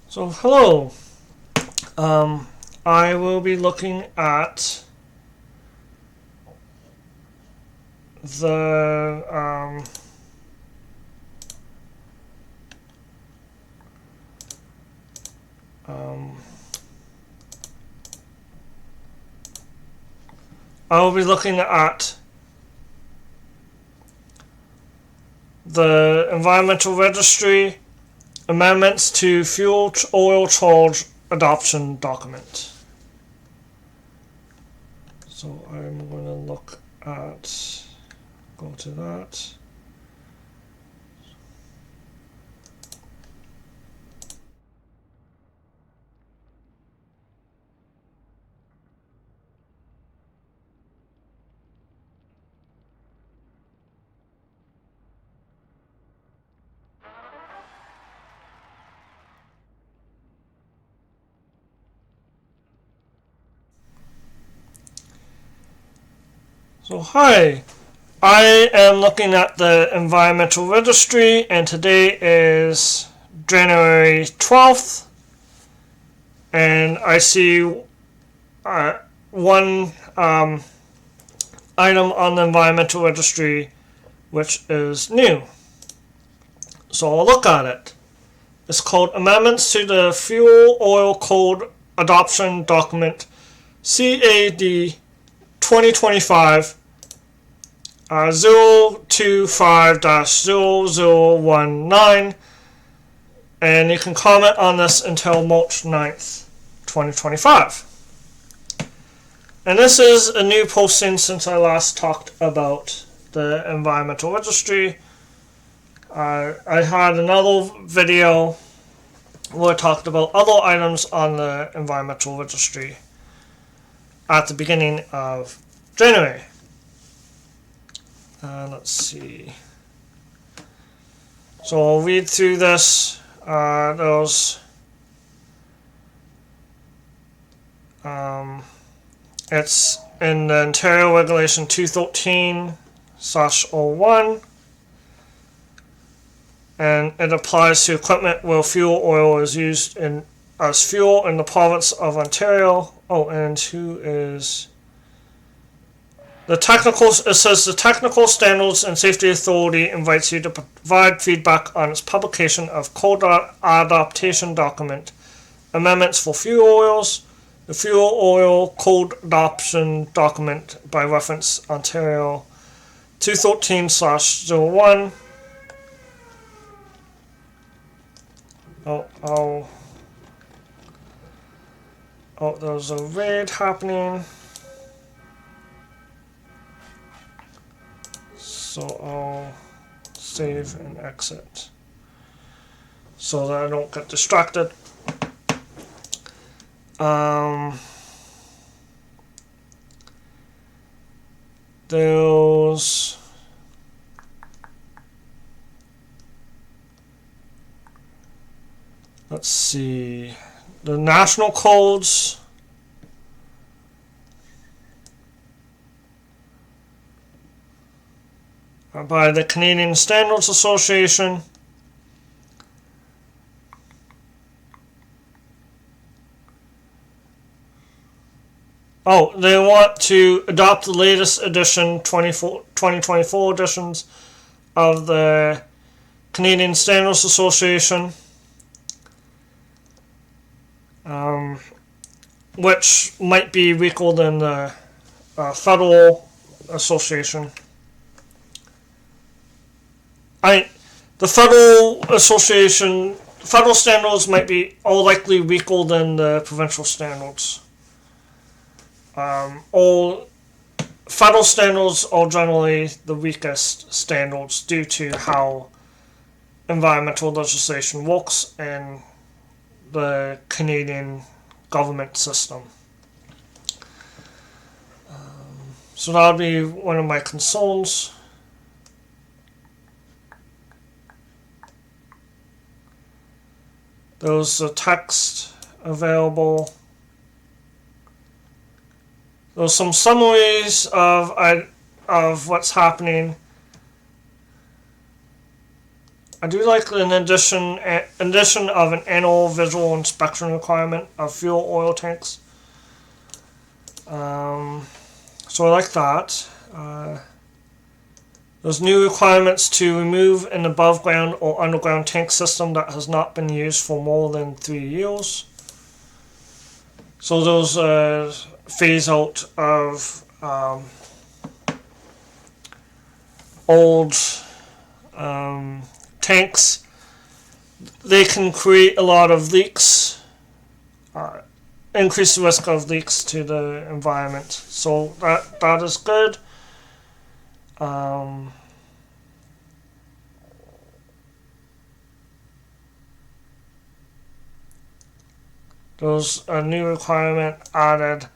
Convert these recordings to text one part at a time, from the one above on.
So hello, I will be looking at the I will be looking at the Environmental Registry amendments to fuel oil charge adoption document. So I'm going to go to that. So hi, I am looking at the Environmental Registry, and today is January 12th, and I see one item on the Environmental Registry which is new. So I'll look at it. It's called Amendments to the Fuel Oil Code Adoption Document CAD 2025 025-0019, and you can comment on this until March 9th, 2025. And this is a new posting since I last talked about the Environmental Registry. I had another video where I talked about other items on the Environmental Registry at the beginning of January. Let's see. So I'll read through this. It's in the Ontario Regulation 213/01, and it applies to equipment where fuel oil is used as fuel in the province of Ontario. Oh, and who is it says the Technical Standards and Safety Authority invites you to provide feedback on its publication of code adaptation document amendments for fuel oils. The Fuel Oil Code Adoption Document by reference Ontario 213/01. There's a raid happening. So I'll save and exit so that I don't get distracted. Let's see, the national codes. By the Canadian Standards Association. They want to adopt the latest edition, 2024 editions of the Canadian Standards Association, which might be weaker than the Federal Association. The Federal Association, Federal standards might be all likely weaker than the provincial standards. All federal standards are generally the weakest standards due to how environmental legislation works in the Canadian government system. So that would be one of my concerns. There's a text available. There's some summaries of what's happening. I do like an addition of an annual visual inspection requirement of fuel oil tanks. So I like that. There's new requirements to remove an above ground or underground tank system that has not been used for more than 3 years. So those phase out of old tanks. They can create a lot of leaks, increase the risk of leaks to the environment. So that is good. There's a new requirement added,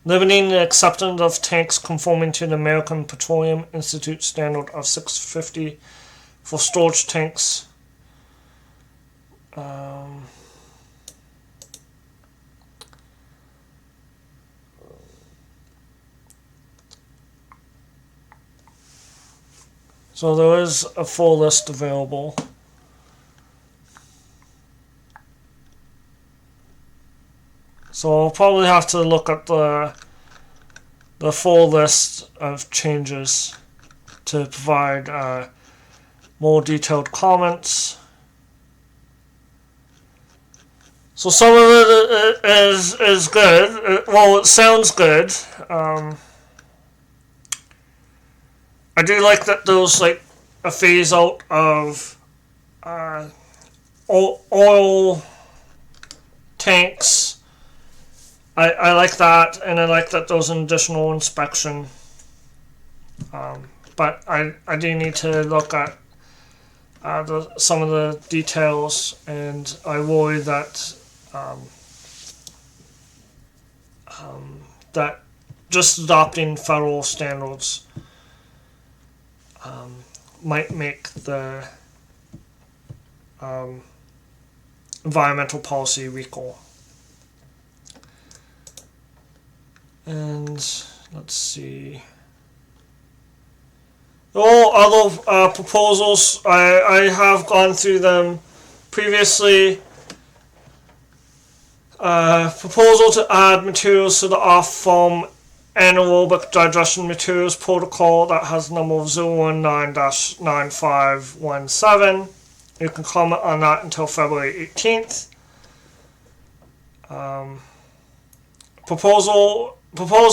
limiting the acceptance of tanks conforming to the American Petroleum Institute standard of 650 for storage tanks. So there is a full list available. So I'll probably have to look at the full list of changes to provide more detailed comments. So some of it is good. Well, it sounds good. I do like that there's like a phase out of oil tanks. I like that, and I like that there's an additional inspection. But I do need to look at some of the details, and I worry that that just adopting federal standards might make the environmental policy weaker. And let's see. All other proposals, I have gone through them previously. Proposal to add materials to the off-farm anaerobic digestion materials protocol that has number 019-9517. You can comment on that until February 18th. Proposed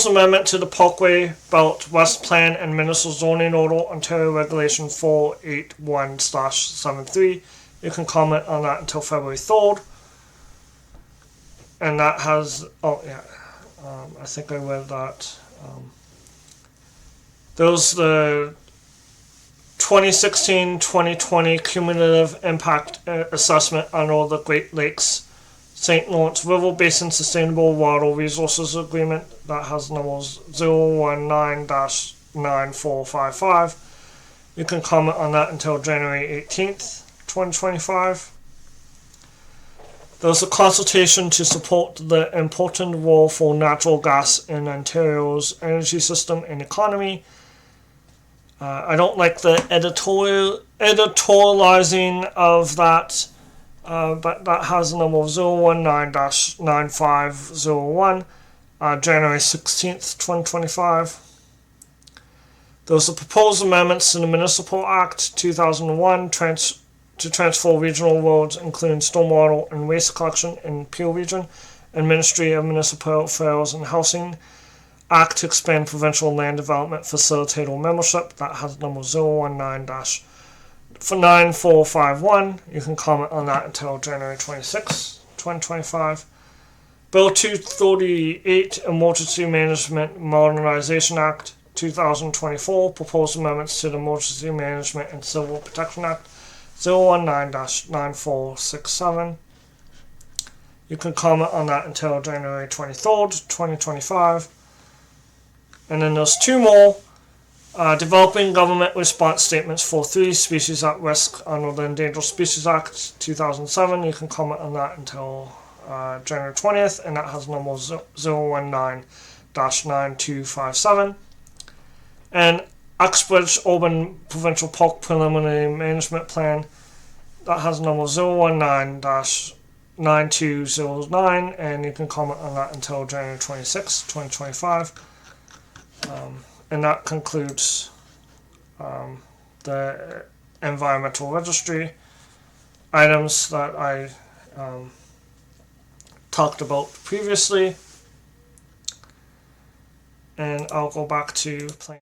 amendment to the Parkway Belt West Plan and Municipal Zoning Order, Ontario Regulation 481/73. You can comment on that until February 3rd. And that has, I think I read that. There's the 2016-2020 Cumulative Impact Assessment under the Great Lakes St. Lawrence River Basin Sustainable Water Resources Agreement that has numbers 019-9455. You can comment on that until January 18th, 2025. There's a consultation to support the important role for natural gas in Ontario's energy system and economy. I don't like the editorializing of that, but that has the number 019-9501, January 16th, 2025. There's a proposed amendments to the Municipal Act 2001 to transfer regional roads, including stormwater and waste collection in Peel Region, and Ministry of Municipal Affairs and Housing Act to expand provincial land development facilitator membership. That has number 019-9451. You can comment on that until January 26, 2025. Bill 238, Emergency Management Modernization Act 2024, proposed amendments to the Emergency Management and Civil Protection Act 019-9467. You can comment on that until January 23rd, 2025. And then there's two more. Developing government response statements for 3 species at risk under the Endangered Species Act 2007. You can comment on that until January 20th, and that has number 019-9257. And Uxbridge Urban Provincial Park Preliminary Management Plan that has number 019-9209, and you can comment on that until January 26, 2025. And that concludes the environmental registry items that I talked about previously. And I'll go back to playing.